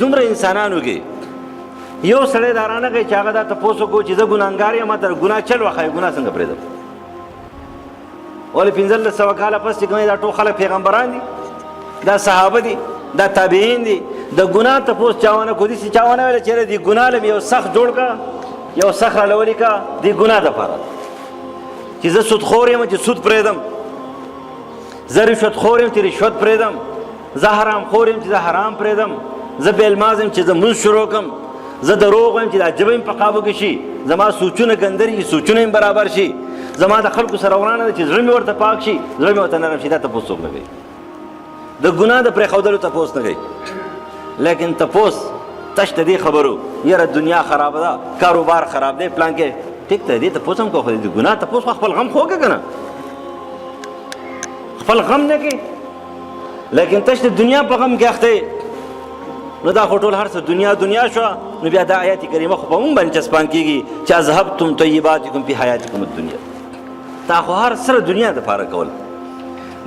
دومره انسانانو کې یو سړی دا رانه کوي چې هغه دا تپوس وکړو چې زه ګناهګار یم، ما ته ګناه چل وښایي، ګناه څنګه پرېږدم؟ ولې 1500 کاله پس چې کوم دا ټول خلک پیغمبران دي، دا صحابه دي، دا تابعین دي، د ګناه تپوس چا ونه کړو، داسې چا ونه ویل چې دې ګناه له یو سخت جوړ کړه، یو سخت راله ولیکه دې ګناه دپاره چې زه سودخور یم چې سود پرېږدم، زه رشوت خور یم چې رشوت پرېږدم، زه حرام خور یم چې زه حرام پرېږدم، زه بې الماز یم چې زه مونځ شروع کړم، زه دروغ یم چې دا ژبه یم په قابو کې شي، زما سوچونه ګندري سوچونه یم برابر شي، زما د خلکو سره ورانه ده چې زړه مې ورته پاک شي، زړه مې ورته نرم شي. دا تپوس څوک نه کوي، د ګناه د پرېښودلو تپوس نه کوي. لیکن تپوس تش د دې خبرو یاره دنیا خرابه ده، کاروبار خراب دی، پلان کې ټیک ته دې تپوس هم کوو، خو د ګناه تپوس خو خپل غم خوږه که نه، خپل غم نه کوي. لیکن تش د دنیا په غم کې اخته نو دا خو ټول هر څه دنیا دنیا شوه، نو بیا دا آیات کریمه خو په مونږ باندې چسپان کېږي چې اذهبتم طیباتکم فی حیاتکم الدنیا. دا خو هر سره دنیا دپاره کول،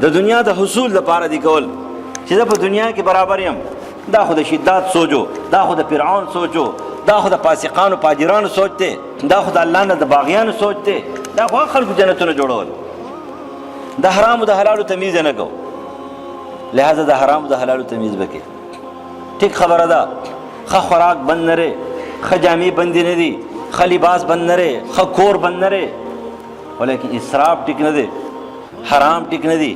د دنیا د حصول دپاره دی کول چې زه په دنیا کې برابر یم. دا خو د شدت سوچو، دا خو د فرعون سوچو، دا خو د فاسقانو فاجرانو سوچ دی، دا خو د الله نه د باغیانو سوچ دی، دا خو خلکو جنتونه جوړول. د حرامو د حلالو تمیز نه کو، لہذا د حرامو د حلالو تمیز وکړي. ټیک خبره ده، ښه خوراک بند نه رې، ښه جامې بندې نه دي، ښه لباس بند نه رې، ښه کور بند نه رې، ولیکن اسراف ټیک نه دی، حرام ټیک نه دی،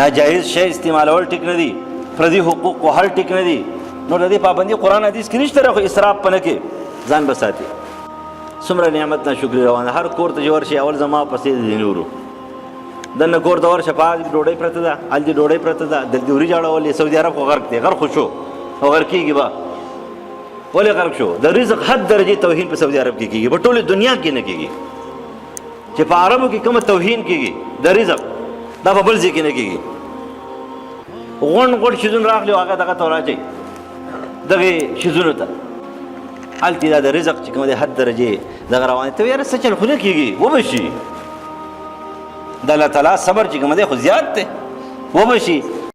ناجایز شی استعمالول ټیک نه دي، فردي حقوق وهل ټیک نه دي. نو د دې پابندي قرآن حدیث کې نشته، خو اسراف په نه کې ځان به ساتي. څومره نعمت نه شکر روانه، هر کور ته چې ورشي اول زما پسې د نورو دنه کور ته ورشه، په هلته ډوډۍ پرته ده، هلته ډوډۍ پرته ده، دلته وریجې اړولې. سعودي عرب خو غرق دی، غرق خو شو او غرق کېږي به. ولې غرق شو؟ د رزق حد درجې توهین په سعودي عرب کې کېږي، په ټولې دنیا کې نه کېږي. چې په عربو کې کومه توهین کېږي د رزق، دا په بل ځای کې نه کېږي. غونډ غونډ شیزونه راغلي او هغه دغه ته وراچوي، دغې شیزونو ته هلته دا د رزق چې کوم دی حد درجې دغه روانې ته یاره څه چل خو نه کېږي، وبه شي. د الله تعالی صبر چې کوم دی خو زیات دی، وبه شي.